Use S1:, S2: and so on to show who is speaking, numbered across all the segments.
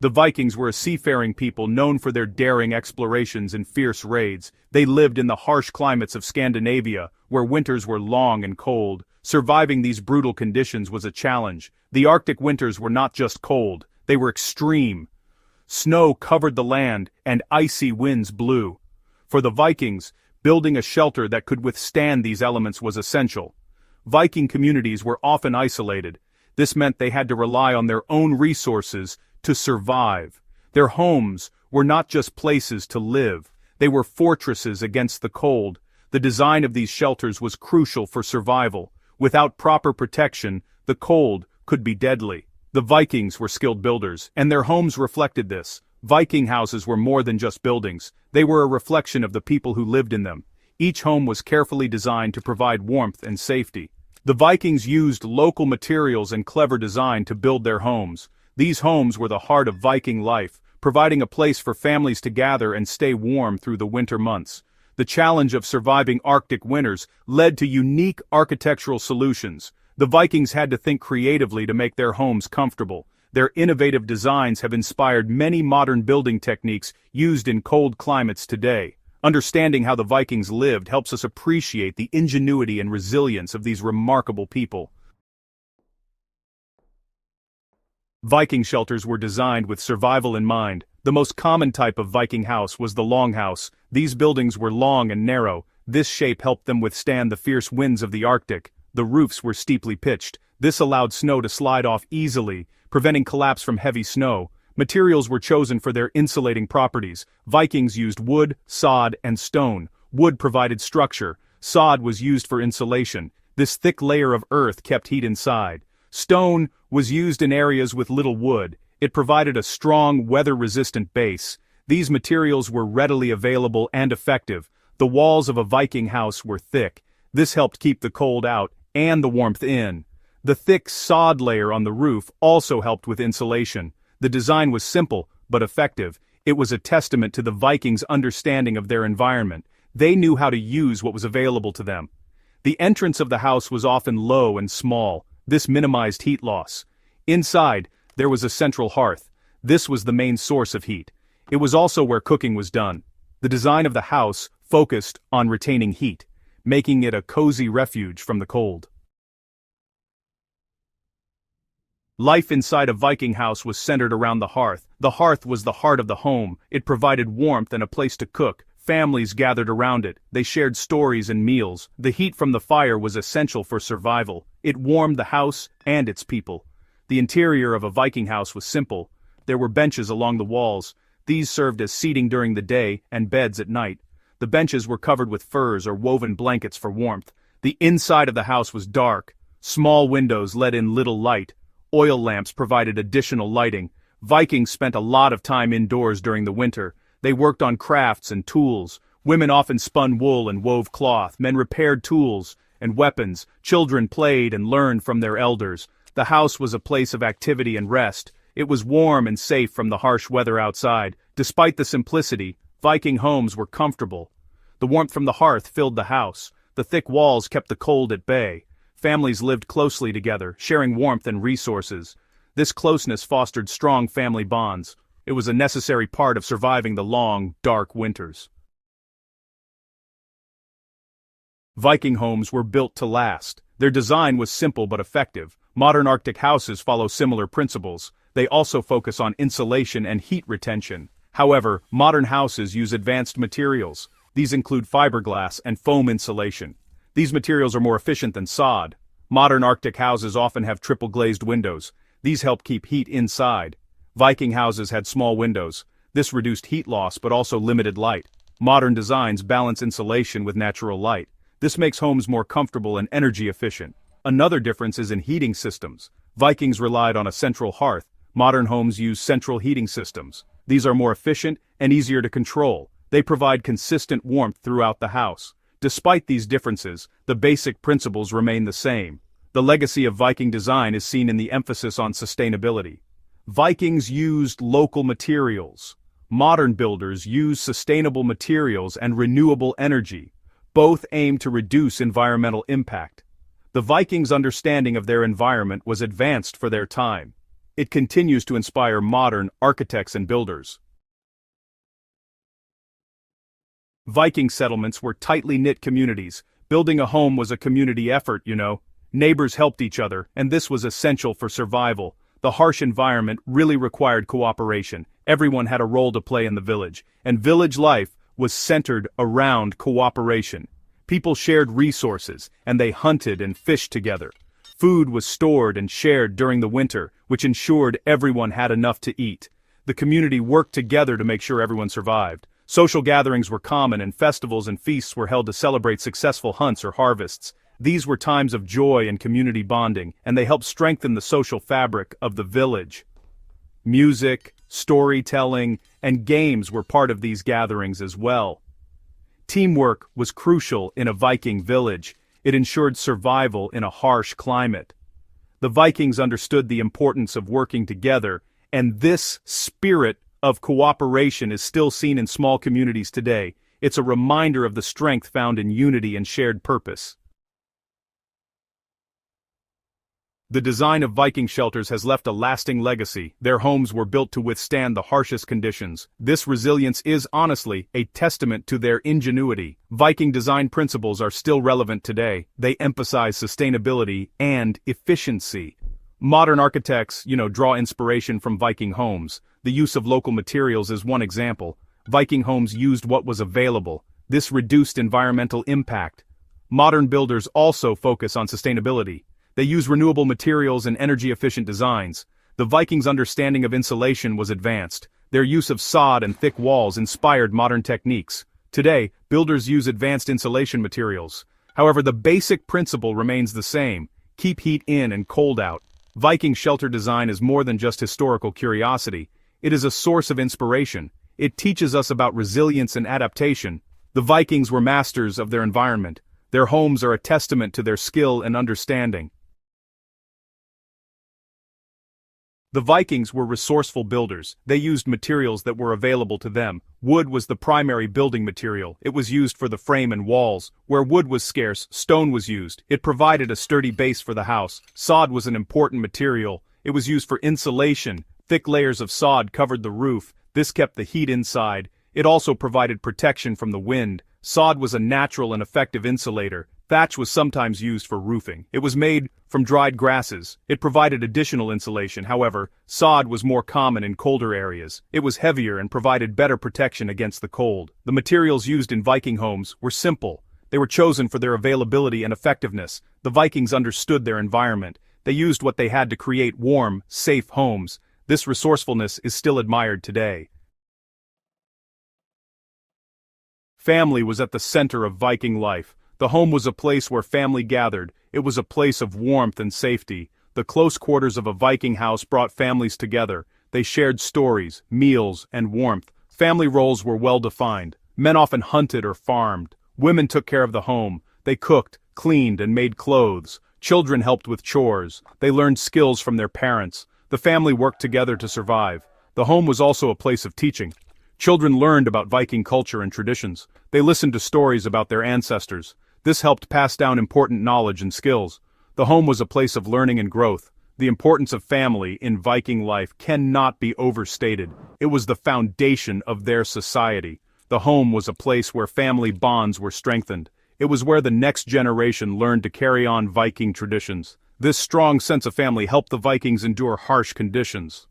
S1: The Vikings were a seafaring people known for their daring explorations and fierce raids. They lived in the harsh climates of Scandinavia, where winters were long and cold. Surviving these brutal conditions was a challenge. The Arctic winters were not just cold, they were extreme. Snow covered the land, and icy winds blew. For the Vikings, building a shelter that could withstand these elements was essential. Viking communities were often isolated. This meant they had to rely on their own resources to survive. Their homes were not just places to live, they were fortresses against the cold. The design of these shelters was crucial for survival. Without proper protection, the cold could be deadly. The Vikings were skilled builders, and their homes reflected this. Viking houses were more than just buildings, they were a reflection of the people who lived in them. Each home was carefully designed to provide warmth and safety. The Vikings used local materials and clever design to build their homes. These homes were the heart of Viking life, providing a place for families to gather and stay warm through the winter months. The challenge of surviving Arctic winters led to unique architectural solutions. The Vikings had to think creatively to make their homes comfortable. Their innovative designs have inspired many modern building techniques used in cold climates today. Understanding how the Vikings lived helps us appreciate the ingenuity and resilience of these remarkable people. Viking shelters were designed with survival in mind. The most common type of Viking house was the longhouse. These buildings were long and narrow. This shape helped them withstand the fierce winds of the Arctic. The roofs were steeply pitched. This allowed snow to slide off easily, preventing collapse from heavy snow. Materials were chosen for their insulating properties. Vikings used wood, sod, and stone. Wood provided structure. Sod was used for insulation. This thick layer of earth kept heat inside. Stone was used in areas with little wood. It provided a strong, weather-resistant base. These materials were readily available and effective. The walls of a Viking house were thick. This helped keep the cold out and the warmth in. The thick sod layer on the roof also helped with insulation. The design was simple, but effective. It was a testament to the Vikings' understanding of their environment. They knew how to use what was available to them. The entrance of the house was often low and small. This minimized heat loss. Inside, there was a central hearth. This was the main source of heat. It was also where cooking was done. The design of the house focused on retaining heat, making it a cozy refuge from the cold. Life inside a Viking house was centered around the hearth. The hearth was the heart of the home. It provided warmth and a place to cook. Families gathered around it. They shared stories and meals. The heat from the fire was essential for survival. It warmed the house and its people. The interior of a Viking house was simple. There were benches along the walls. These served as seating during the day and beds at night. The benches were covered with furs or woven blankets for warmth. The inside of the house was dark. Small windows let in little light. Oil lamps provided additional lighting. Vikings spent a lot of time indoors during the winter. They worked on crafts and tools. Women often spun wool and wove cloth. Men repaired tools and weapons. Children played and learned from their elders. The house was a place of activity and rest. It was warm and safe from the harsh weather outside. Despite the simplicity, Viking homes were comfortable. The warmth from the hearth filled the house. The thick walls kept the cold at bay. Families lived closely together, sharing warmth and resources. This closeness fostered strong family bonds. It was a necessary part of surviving the long, dark winters. Viking homes were built to last. Their design was simple but effective. Modern Arctic houses follow similar principles. They also focus on insulation and heat retention. However, modern houses use advanced materials. These include fiberglass and foam insulation. These materials are more efficient than sod. Modern Arctic houses often have triple-glazed windows. These help keep heat inside. Viking houses had small windows. This reduced heat loss but also limited light. Modern designs balance insulation with natural light. This makes homes more comfortable and energy efficient. Another difference is in heating systems. Vikings relied on a central hearth. Modern homes use central heating systems. These are more efficient and easier to control. They provide consistent warmth throughout the house. Despite these differences, the basic principles remain the same. The legacy of Viking design is seen in the emphasis on sustainability. Vikings used local materials. Modern builders use sustainable materials and renewable energy. Both aim to reduce environmental impact. The Vikings' understanding of their environment was advanced for their time. it continues to inspire modern architects and builders. Viking settlements were tightly knit communities. Building a home was a community effort, you know. Neighbors helped each other, and this was essential for survival. The harsh environment really required cooperation. Everyone had a role to play in the village, and village life was centered around cooperation. People shared resources, and they hunted and fished together. Food was stored and shared during the winter, which ensured everyone had enough to eat. The community worked together to make sure everyone survived. Social gatherings were common, and festivals and feasts were held to celebrate successful hunts or harvests. These were times of joy and community bonding, and they helped strengthen the social fabric of the village. Music, storytelling, and games were part of these gatherings as well. Teamwork was crucial in a Viking village. It ensured survival in a harsh climate. The Vikings understood the importance of working together, and this spirit of cooperation is still seen in small communities today. It's a reminder of the strength found in unity and shared purpose. The design of Viking shelters has left a lasting legacy. Their homes were built to withstand the harshest conditions. This resilience is, honestly, a testament to their ingenuity. Viking design principles are still relevant today. They emphasize sustainability and efficiency. Modern architects, draw inspiration from Viking homes. The use of local materials is one example. Viking homes used what was available. This reduced environmental impact. Modern builders also focus on sustainability. They use renewable materials and energy-efficient designs. The Vikings' understanding of insulation was advanced. Their use of sod and thick walls inspired modern techniques. Today, builders use advanced insulation materials. However, the basic principle remains the same: keep heat in and cold out. Viking shelter design is more than just historical curiosity. It is a source of inspiration. It teaches us about resilience and adaptation. The Vikings were masters of their environment. Their homes are a testament to their skill and understanding. The Vikings were resourceful builders. They used materials that were available to them. Wood was the primary building material. It was used for the frame and walls. Where wood was scarce, stone was used. It provided a sturdy base for the house. Sod was an important material. It was used for insulation. Thick layers of sod covered the roof. This kept the heat inside. It also provided protection from the wind. Sod was a natural and effective insulator. Thatch was sometimes used for roofing. It was made from dried grasses. It provided additional insulation. However, sod was more common in colder areas. It was heavier and provided better protection against the cold. The materials used in Viking homes were simple. They were chosen for their availability and effectiveness. The Vikings understood their environment. They used what they had to create warm, safe homes. This resourcefulness is still admired today. Family was at the center of Viking life. The home was a place where family gathered. It was a place of warmth and safety. The close quarters of a Viking house brought families together. They shared stories, meals, and warmth. Family roles were well defined. Men often hunted or farmed. Women took care of the home. They cooked, cleaned, and made clothes. Children helped with chores. They learned skills from their parents. The family worked together to survive. The home was also a place of teaching. Children learned about Viking culture and traditions. They listened to stories about their ancestors. This helped pass down important knowledge and skills. The home was a place of learning and growth. The importance of family in Viking life cannot be overstated. It was the foundation of their society. The home was a place where family bonds were strengthened. It was where the next generation learned to carry on Viking traditions. This strong sense of family helped the Vikings endure harsh conditions.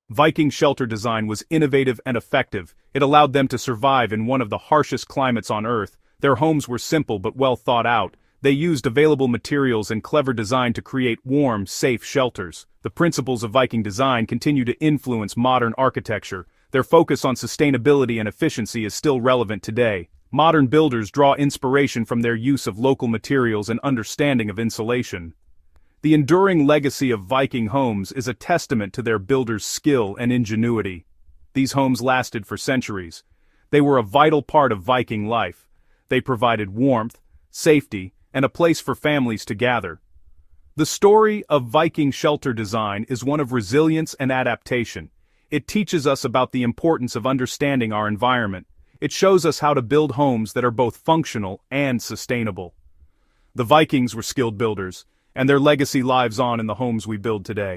S1: Viking shelter design was innovative and effective. It allowed them to survive in one of the harshest climates on Earth. Their homes were simple but well thought out. They used available materials and clever design to create warm, safe shelters. The principles of Viking design continue to influence modern architecture. Their focus on sustainability and efficiency is still relevant today. Modern builders draw inspiration from their use of local materials and understanding of insulation. The enduring legacy of Viking homes is a testament to their builders' skill and ingenuity. These homes lasted for centuries. They were a vital part of Viking life. They provided warmth, safety, and a place for families to gather. The story of Viking shelter design is one of resilience and adaptation. It teaches us about the importance of understanding our environment. It shows us how to build homes that are both functional and sustainable. The Vikings were skilled builders, and their legacy lives on in the homes we build today.